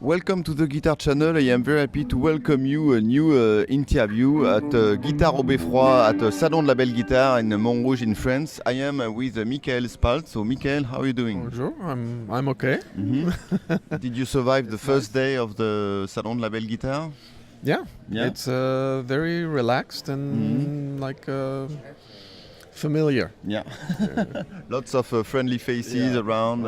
Welcome to the Guitar Channel. I am very happy to welcome you a new interview at Guitare au Beffroi at Salon de la Belle Guitare in Montrouge in France. I am with Michael Spalt. So Michael, how are you doing? Bonjour, I'm okay. Did you survive the first day of the Salon de la Belle Guitare? Yeah, it's very relaxed and familiar. Yeah, lots of friendly faces around.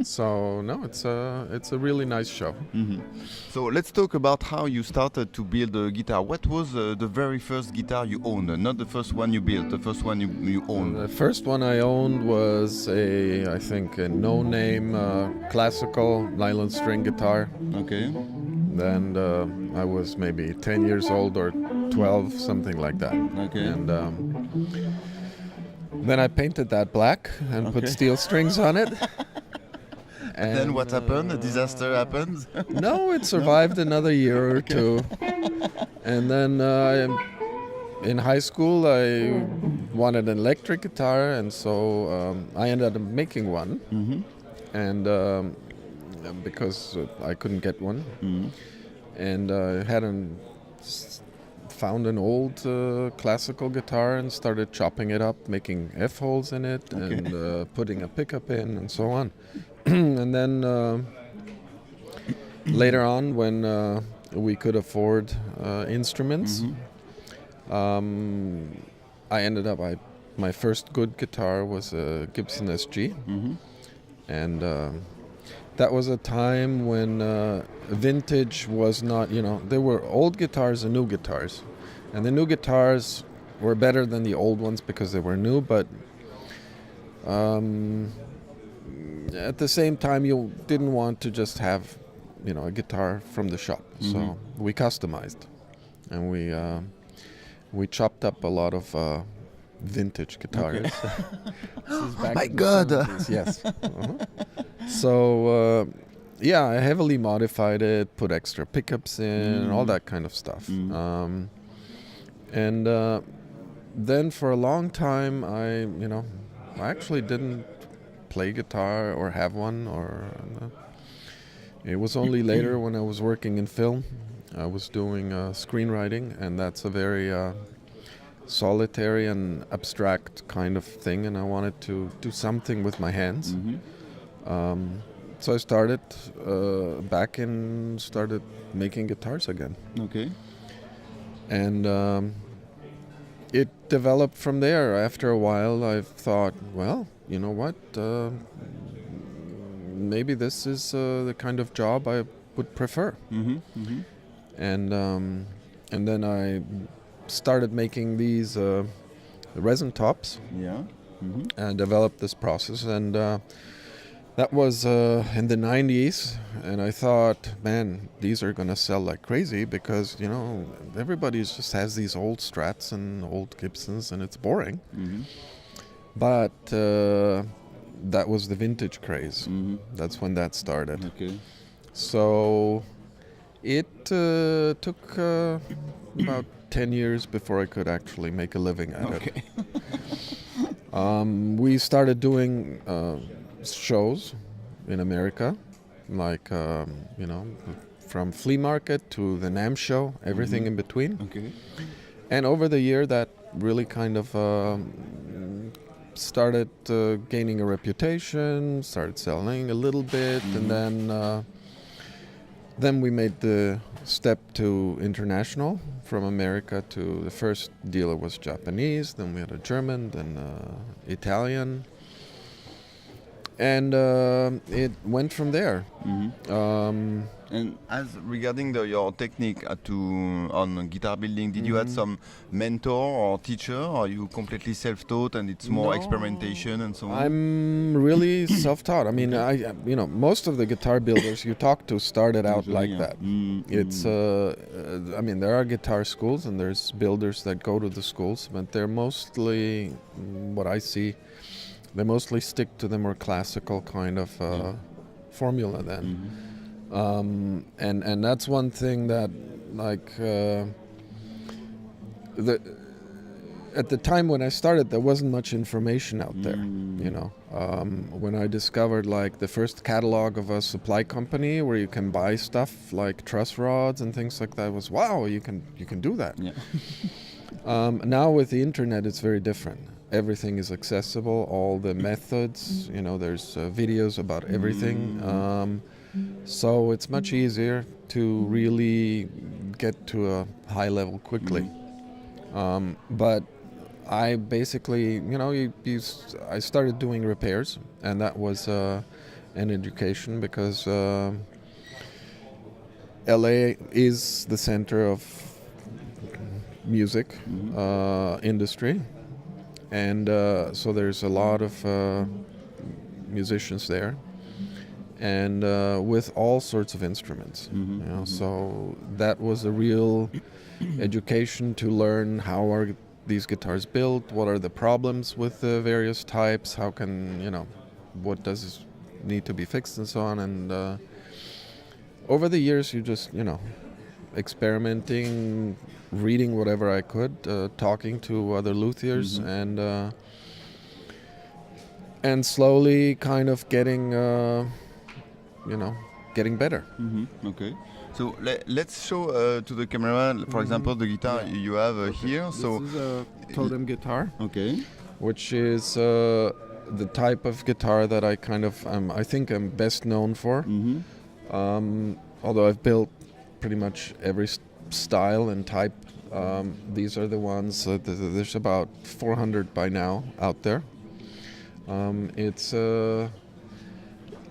So no, it's a really nice show. So let's talk about how you started to build a guitar. What was the very first guitar you owned? Not the first one you built, the first one you owned. The first one I owned was I think a no-name classical nylon string guitar. Okay. And I was maybe 10 years old or 12, something like that. Okay. And then I painted that black and put steel strings on it. And then what happened? A disaster happened? No, it survived another year or two. And then in high school I wanted an electric guitar, and so I ended up making one. And because I couldn't get one. And I found an old classical guitar and started chopping it up, making F-holes in it, and putting a pickup in and so on. And then later on, when we could afford instruments, I ended up, my first good guitar was a Gibson SG. And that was a time when vintage was not, there were old guitars and new guitars. And the new guitars were better than the old ones because they were new, but at the same time you didn't want to just have, a guitar from the shop. So we customized, and we chopped up a lot of vintage guitars. My God! Yes. So, I heavily modified it, put extra pickups in, all that kind of stuff. And then for a long time, I actually didn't play guitar or have one. It was only later when I was working in film. I was doing screenwriting, and that's a very solitary and abstract kind of thing, and I wanted to do something with my hands. So I started started making guitars again. Okay. And it developed from there. After a while, I thought, well, you know what? Maybe this is the kind of job I would prefer. And then I started making these resin tops. And developed this process, and that was in the 90s, and I thought, man, these are gonna sell like crazy because everybody just has these old Strats and old Gibsons, and it's boring. But that was the vintage craze. That's when that started. Okay. So it took about 10 years before I could actually make a living at it. We started doing shows in America, like from flea market to the NAMM show, everything in between. And over the year, that really kind of started gaining a reputation, started selling a little bit, and then we made the step to international, from America to the first dealer was Japanese, then we had a German, then Italian. and it went from there. And as regarding your technique on guitar building, did you have some mentor or teacher, or are you completely self-taught and it's more experimentation and so on? I'm really self-taught. I mean, most of the guitar builders you talk to started out like that. It's, I mean, there are guitar schools and there's builders that go to the schools, but they're mostly, what I see, they mostly stick to the more classical kind of formula then. And that's one thing that, like, at the time when I started, there wasn't much information out there, you know. When I discovered, like, the first catalog of a supply company where you can buy stuff like truss rods and things like that, was, wow, you can do that. Yeah. Now with the internet, it's very different. Everything is accessible, all the methods, you know, there's videos about everything. So it's much easier to really get to a high level quickly. But I basically, you know, I started doing repairs, and that was an education because LA is the center of music industry, and so there's a lot of musicians there. And with all sorts of instruments, you know, so that was a real education to learn how are these guitars built, what are the problems with the various types, how can, you know, what does need to be fixed and so on. And over the years, you just, you know, experimenting, reading whatever I could, talking to other luthiers, and slowly kind of getting you know, getting better. Okay. So let's show to the camera, for example, the guitar you have here. So this is a totem guitar. Okay. Which is the type of guitar that I kind of, I think I'm best known for. Although I've built pretty much every style and type. These are the ones, there's about 400 by now out there. It's,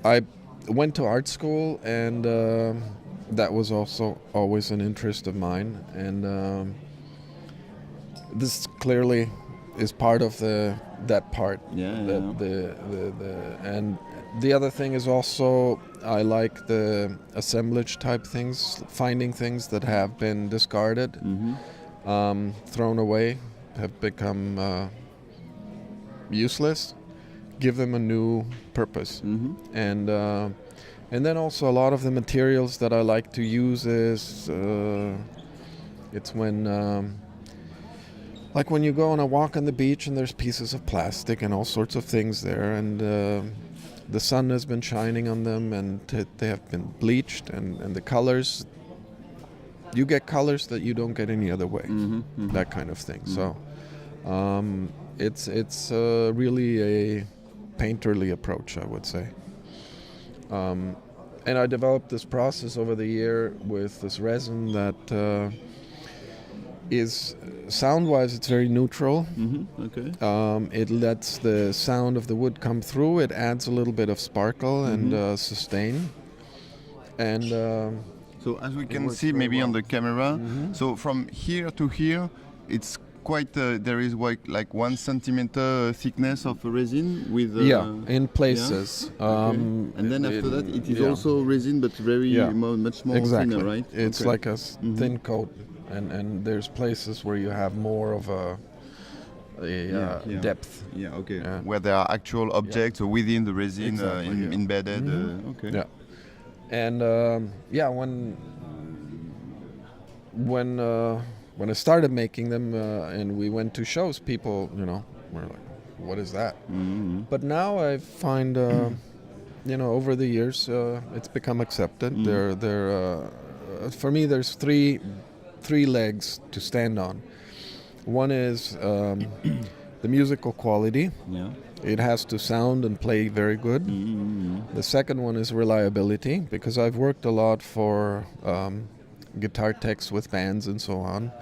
I went to art school, and that was also always an interest of mine, and this clearly is part of that part. And the other thing is also I like the assemblage type things, finding things that have been discarded, thrown away, have become useless. Give them a new purpose, and then also a lot of the materials that I like to use is it's when like when you go on a walk on the beach and there's pieces of plastic and all sorts of things there, and the sun has been shining on them, and they have been bleached, and the colors, you get colors that you don't get any other way, that kind of thing. So it's really a painterly approach, I would say. And I developed this process over the year with this resin that is, sound-wise, it's very neutral. Okay. It lets the sound of the wood come through. It adds a little bit of sparkle and sustain. And so as we can see maybe on the camera, so from here to here, it's quite there is like 1 centimeter thickness of resin with in places. Okay. And then after that it is also resin, but very much more thinner, right? It's like a thin coat, and there's places where you have more of a depth. Where there are actual objects within the resin embedded. Okay. Yeah. And when I started making them and we went to shows, people, you know, were like, what is that? But now I find, you know, over the years, it's become accepted. For me, there's three legs to stand on. One is the musical quality. It has to sound and play very good. The second one is reliability, because I've worked a lot for guitar techs with bands and so on,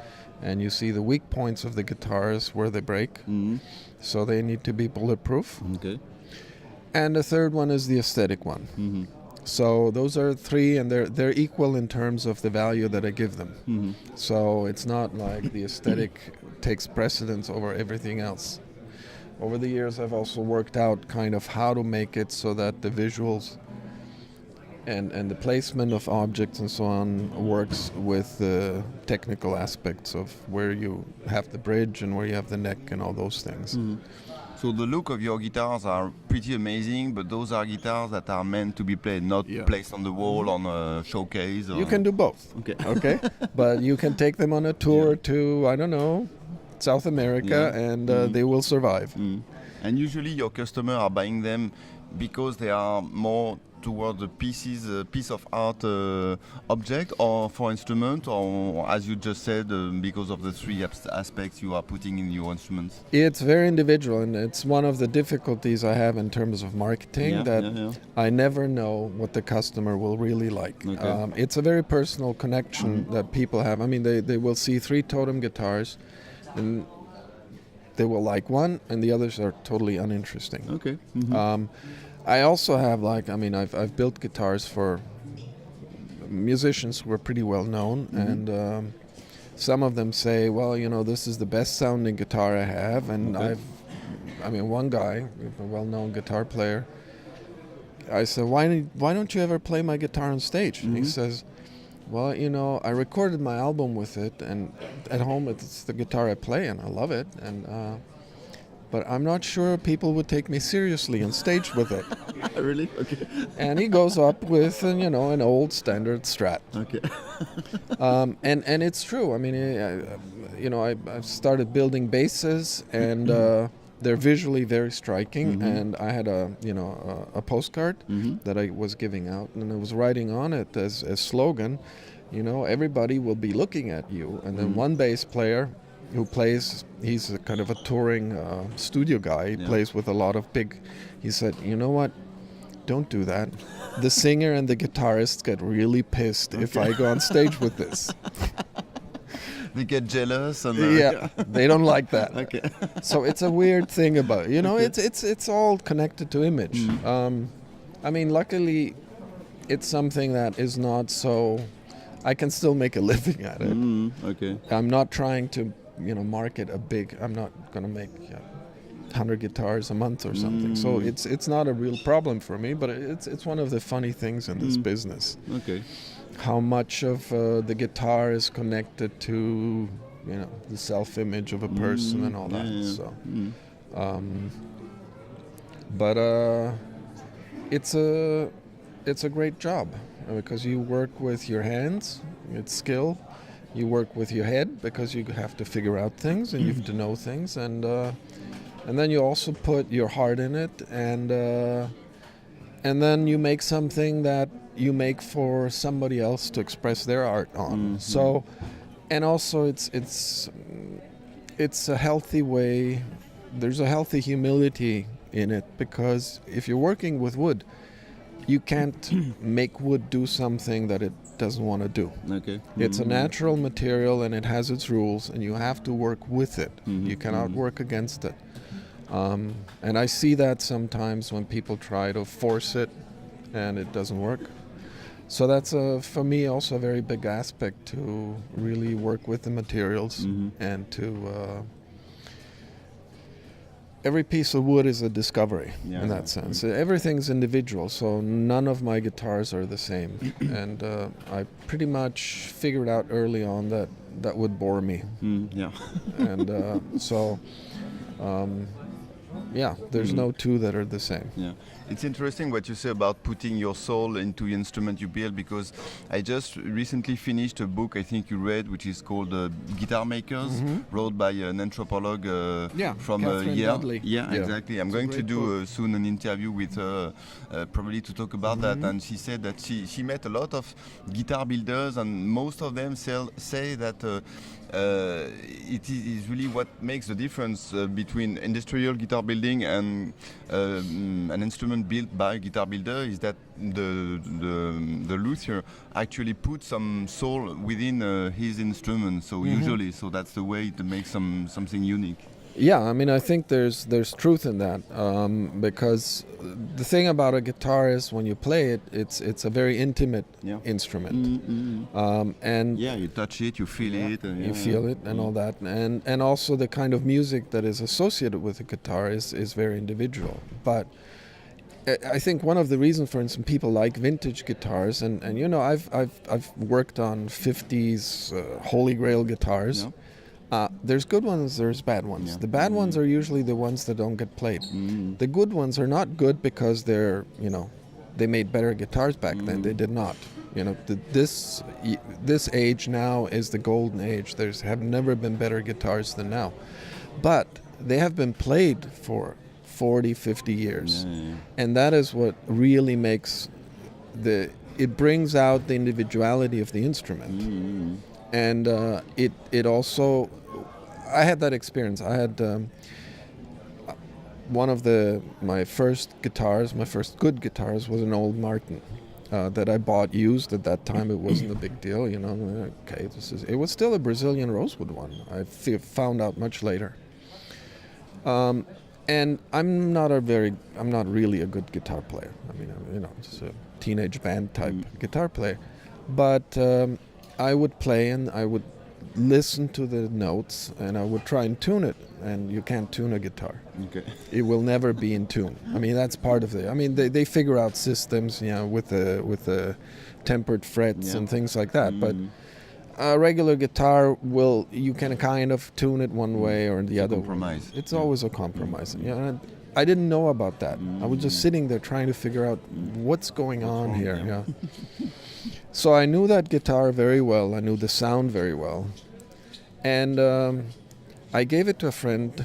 and you see the weak points of the guitars where they break, so they need to be bulletproof. And the third one is the aesthetic one. Mm-hmm. So those are three, and they're equal in terms of the value that I give them. Mm-hmm. So it's not like the aesthetic takes precedence over everything else. Over the years, I've also worked out kind of how to make it so that the visuals and the placement of objects and so on works with the technical aspects of where you have the bridge and where you have the neck and all those things. Mm-hmm. So the look of your guitars are pretty amazing, but those are guitars that are meant to be played, not placed on the wall on a showcase. Or... You can do both. Okay. But you can take them on a tour to, I don't know, South America, and they will survive. Mm. And usually your customers are buying them because they are more toward the piece of art object, or for instrument, or as you just said, because of the three aspects you are putting in your instruments? It's very individual, and it's one of the difficulties I have in terms of marketing, I never know what the customer will really like. Okay. It's a very personal connection that people have. I mean, they will see three totem guitars, and they will like one, and the others are totally uninteresting. Okay. Mm-hmm. I also have I've built guitars for musicians who are pretty well known, and some of them say, well, this is the best sounding guitar I have, and one guy, a well-known guitar player, I said, why don't you ever play my guitar on stage? And he says, well, I recorded my album with it, and at home it's the guitar I play, and I love it, and but I'm not sure people would take me seriously on stage with it. Really? Okay. And he goes up with, an old standard Strat. Okay. And it's true. I mean, I've started building basses, and they're visually very striking. And I had a postcard that I was giving out, and I was writing on it as a slogan, everybody will be looking at you. And then one bass player who plays, he's a kind of a touring studio guy. He plays with a lot of he said, you know what, don't do that. The singer and the guitarist get really pissed if I go on stage with this. They get jealous. And, they don't like that. Okay. So it's a weird thing about, it's all connected to image. Luckily, it's something that is not so, I can still make a living at it. Okay. I'm not trying to market I'm not going to make 100 guitars a month or something. So it's not a real problem for me, but it's one of the funny things in this business. Okay. How much of the guitar is connected to the self-image of a person and all that. So, but it's a great job because you work with your hands. It's skill. You work with your head because you have to figure out things and you have to know things, and then you also put your heart in it, and then you make something that you make for somebody else to express their art on. So, and also it's a healthy way. There's a healthy humility in it, because if you're working with wood, you can't make wood do something that it doesn't want to do. Okay. It's a natural material, and it has its rules, and you have to work with it. You cannot work against it. And I see that sometimes when people try to force it and it doesn't work. So that's for me also a very big aspect, to really work with the materials and to every piece of wood is a discovery in that sense. Everything's individual, so none of my guitars are the same. And I pretty much figured out early on that would bore me. And there's no two that are the same. Yeah. It's interesting what you say about putting your soul into the instrument you build, because I just recently finished a book I think you read, which is called Guitar Makers, wrote by an anthropologue from Yale. Yeah, exactly. I'm going to do soon an interview with her, probably to talk about that. And she said that she met a lot of guitar builders, and most of them say that it is really what makes the difference between industrial guitar building and an instrument built by a guitar builder, is that the luthier actually puts some soul within his instrument. So usually, so that's the way to make something unique. Yeah, I mean, I think there's truth in that, because the thing about a guitar is when you play it, it's a very intimate instrument, and you touch it, you feel it, you feel it, and all that, and also the kind of music that is associated with the guitar is very individual. But I think one of the reasons, for instance, people like vintage guitars, and you know, I've worked on 50s Holy Grail guitars. There's good ones, there's bad ones. The bad ones are usually the ones that don't get played. The good ones are not good because they're, you know, they made better guitars back then. They did not. You know, this age now is the golden age. Have never been better guitars than now. But they have been played for 40, 50 years. And that is what really makes it brings out the individuality of the instrument. And it also, I had that experience. I had one of my first good guitars was an old Martin that I bought used. At that time, it wasn't a big deal, you know. Okay, it was still a Brazilian rosewood one. I found out much later. And I'm not really a good guitar player. I mean, you know, just a teenage band type guitar player. But I would play and I would listen to the notes and I would try and tune it. And you can't tune a guitar. Okay. It will never be in tune. I mean, that's part of it. I mean, they figure out systems, you know, with the tempered frets and things like that. But a regular guitar you can kind of tune it one way or the other. Compromise. It's always a compromise. You know, I didn't know about that. I was just sitting there trying to figure out what's going on here. Yeah. So I knew that guitar very well. I knew the sound very well. And I gave it to a friend.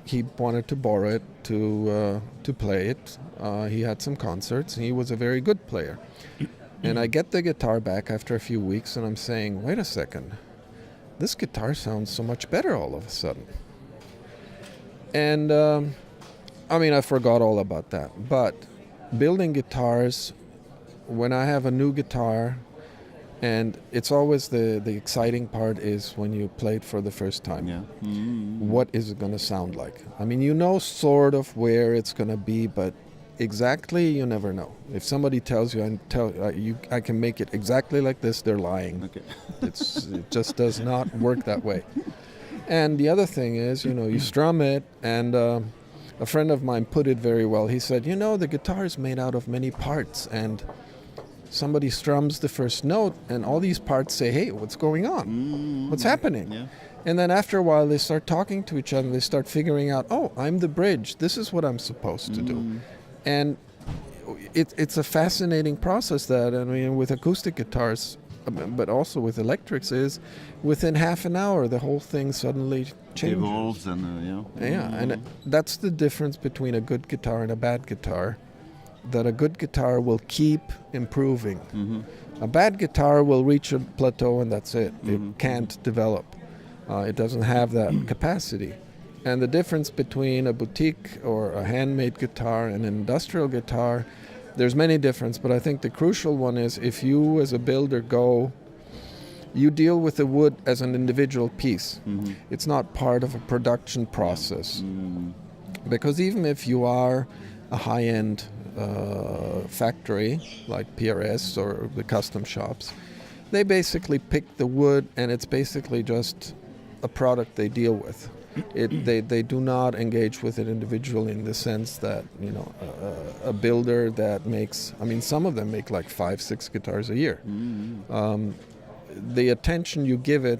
He wanted to borrow it to play it. He had some concerts. He was a very good player. And I get the guitar back after a few weeks and I'm saying, wait a second, this guitar sounds so much better all of a sudden. And I mean, I forgot all about that. But building guitars, when I have a new guitar, and it's always the exciting part is when you play it for the first time. What is it going to sound like? I mean, you know sort of where it's going to be, but exactly, you never know. If somebody tells you, I can make it exactly like this, they're lying. Okay. It just does not work that way. And the other thing is, you know, you strum it, and a friend of mine put it very well. He said, you know, the guitar is made out of many parts, and somebody strums the first note, and all these parts say, hey, what's going on? What's happening? Yeah. And then after a while, they start talking to each other, and they start figuring out, oh, I'm the bridge. This is what I'm supposed to do. And it's a fascinating process that, I mean, with acoustic guitars, but also with electrics, is within half an hour, the whole thing suddenly changes. Evolves and, and that's the difference between a good guitar and a bad guitar, that a good guitar will keep improving. A bad guitar will reach a plateau and that's it. It can't develop. It doesn't have that capacity. And the difference between a boutique or a handmade guitar and an industrial guitar, there's many differences, but I think the crucial one is if you as a builder you deal with the wood as an individual piece. It's not part of a production process. Because even if you are a high-end factory like PRS or the custom shops, they basically pick the wood and it's basically just a product they deal with. They do not engage with it individually in the sense that, you know, a builder that makes, I mean, some of them make like 5-6 guitars a year. The attention you give it,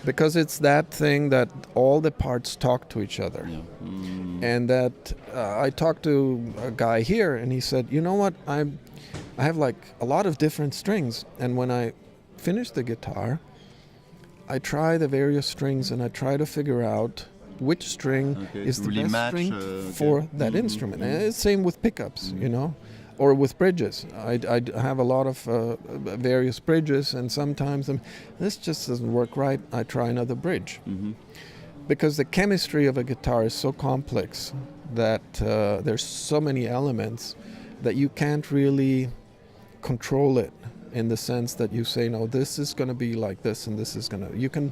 because it's that thing that all the parts talk to each other. And that I talked to a guy here and he said, you know what, I have like a lot of different strings, and when I finish the guitar, I try the various strings and I try to figure out which string is the really best string for that instrument. And it's same with pickups, you know, or with bridges. I have a lot of various bridges, and sometimes this just doesn't work right. I try another bridge. Because the chemistry of a guitar is so complex that there's so many elements that you can't really control it, in the sense that you say, no, this is going to be like this and this is going to... You can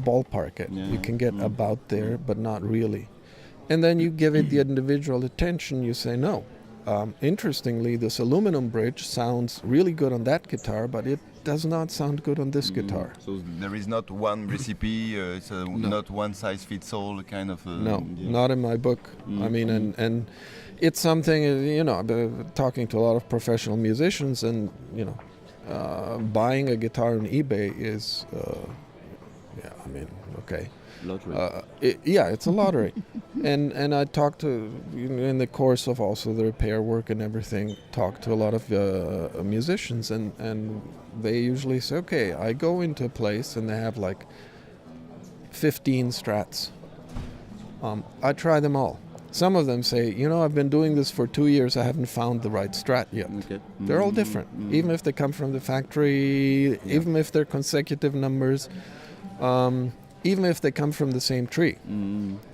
ballpark it. Yeah, You can get yeah. about there, but not really. And then you give it the individual attention. You say, no. Interestingly, this aluminum bridge sounds really good on that guitar, but it does not sound good on this guitar. So there is not one recipe, it's No. not one size fits all kind of... No, yeah. not in my book. I mean, and it's something, I've been talking to a lot of professional musicians, and, buying a guitar on eBay is, okay. Lottery. It's a lottery. and I talked to, in the course of also the repair work and everything, talked to a lot of musicians, and they usually say, okay, I go into a place and they have like 15 Strats. I try them all. Some of them say, I've been doing this for 2 years, I haven't found the right Strat yet. Okay. They're all different, even if they come from the factory, even if they're consecutive numbers. Even if they come from the same tree.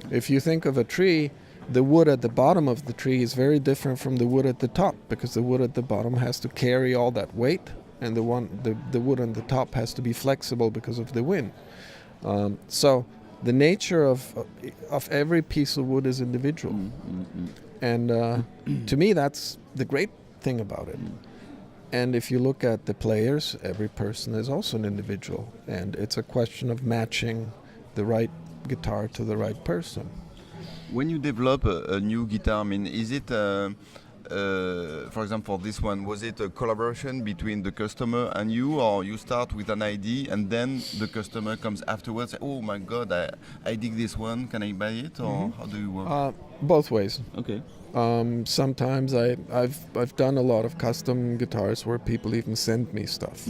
If you think of a tree, the wood at the bottom of the tree is very different from the wood at the top, because the wood at the bottom has to carry all that weight, and the wood on the top has to be flexible because of the wind. So the nature of every piece of wood is individual. And to me, that's the great thing about it. And if you look at the players, every person is also an individual, and it's a question of matching the right guitar to the right person. When you develop a new guitar, I mean, is it, for example, for this one, was it a collaboration between the customer and you, or you start with an idea and then the customer comes afterwards, oh my God, I dig this one, can I buy it, or how do you work? Both ways. Okay. Sometimes I've done a lot of custom guitars where people even send me stuff.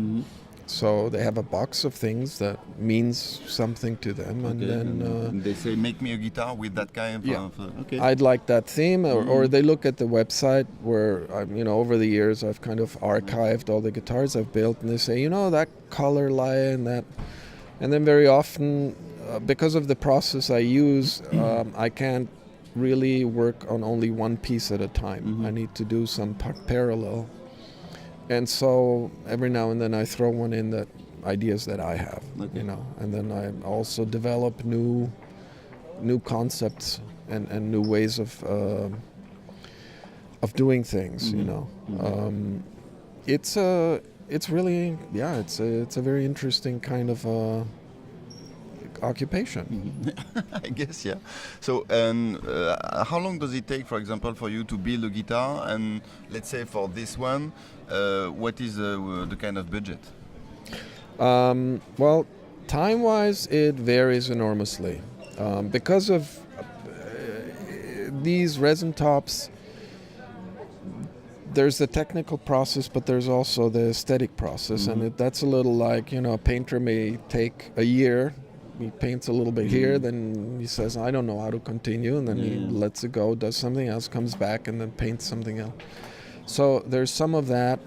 So they have a box of things that means something to them, and then they say, make me a guitar with that kind of... okay. I'd like that theme, or they look at the website where, over the years I've kind of archived all the guitars I've built, and they say, that color line, that... And then very often, because of the process I use, I can't really work on only one piece at a time. I need to do some parallel. And so every now and then I throw one in that ideas that I have, and then I also develop new concepts and new ways of doing things. It's really it's a very interesting kind of occupation. I guess, yeah. So, how long does it take, for example, for you to build a guitar? And let's say for this one, what is the kind of budget? Well, time-wise, it varies enormously. Because of these resin tops, there's the technical process, but there's also the aesthetic process, and that's a little like, a painter may take a year. He paints a little bit here, then he says, I don't know how to continue, and then he lets it go, does something else, comes back, and then paints something else. So there's some of that,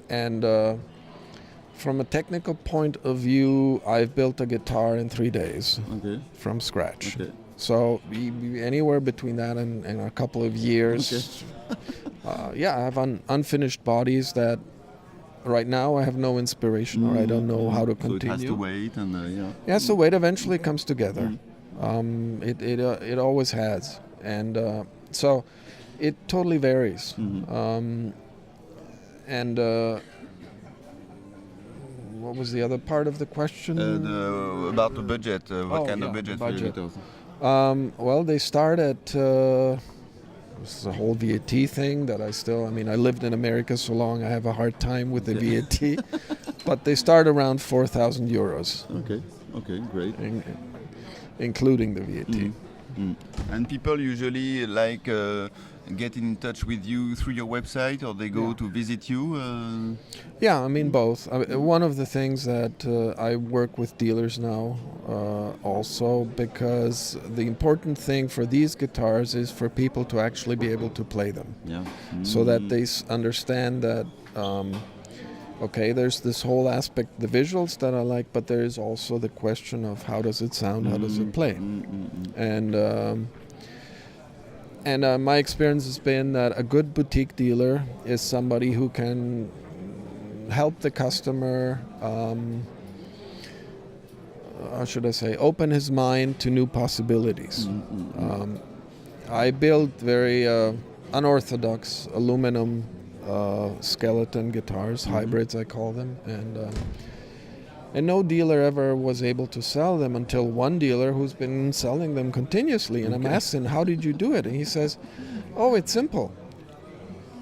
and from a technical point of view, I've built a guitar in 3 days from scratch. Okay. So anywhere between that and a couple of years. I have unfinished bodies that right now I have no inspiration, or I don't know how to continue. So it has to wait, and It has to wait. Eventually it comes together. It always has, and so it totally varies. And what was the other part of the question? About the budget. What kind of budget? For your guitars? Well, they start at. This is a whole VAT thing that I lived in America so long, I have a hard time with the VAT. But they start around 4,000 euros. Okay, great. Including the VAT. And people usually get in touch with you through your website, or they go to visit you? Both. One of the things that I work with dealers now also, because the important thing for these guitars is for people to actually be able to play them. So that they understand that, there's this whole aspect, the visuals that I like, but there is also the question of how does it sound, how does it play? And my experience has been that a good boutique dealer is somebody who can help the customer how should I say, open his mind to new possibilities. I build very unorthodox aluminum skeleton guitars, hybrids I call them, and no dealer ever was able to sell them until one dealer who's been selling them continuously. And I'm asking, how did you do it? And he says, oh, it's simple.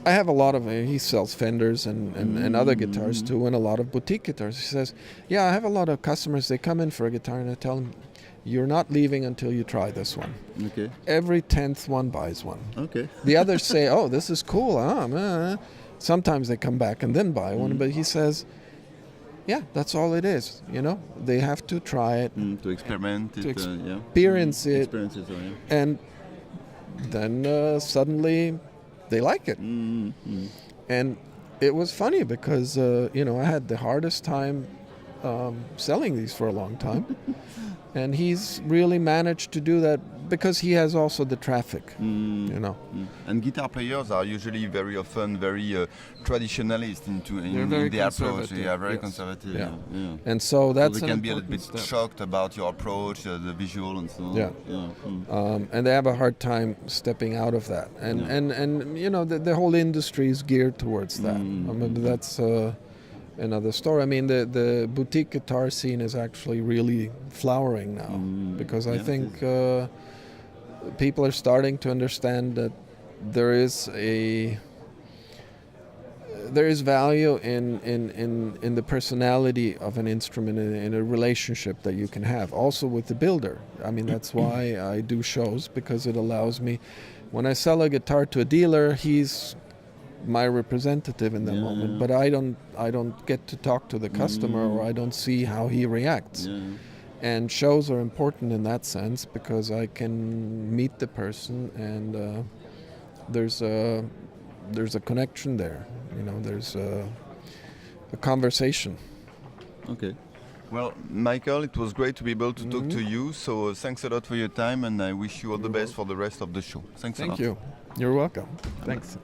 I have a lot of, he sells Fenders and other guitars too, and a lot of boutique guitars. He says, yeah, I have a lot of customers, they come in for a guitar and I tell them, you're not leaving until you try this one. Okay. Every 10th one buys one. Okay. The others say, oh, this is cool. Sometimes they come back and then buy one, but he says, yeah, that's all it is. You know, they have to try it, to experiment, to experience it, and then suddenly they like it. And it was funny because you know, I had the hardest time selling these for a long time, and he's really managed to do that because he has also the traffic, you know. And guitar players are usually very often very traditionalist in the approach. They are very conservative. Yeah. And so that's they can be a little bit shocked about your approach, the visual, and so on. And they have a hard time stepping out of that. And you know, the whole industry is geared towards that. I mean, that's another story. I mean, the boutique guitar scene is actually really flowering now because I think people are starting to understand that there is value in the personality of an instrument, in a relationship that you can have also with the builder. I mean, that's why I do shows, because it allows me, when I sell a guitar to a dealer, he's my representative in that moment, but I don't get to talk to the customer, or I don't see how he reacts. And shows are important in that sense because I can meet the person, and there's a connection there. You know, there's a conversation. Okay. Well, Michael, it was great to be able to talk to you. So thanks a lot for your time, and I wish you all the best for the rest of the show. Thanks a lot. Thank you. You're welcome. Thanks.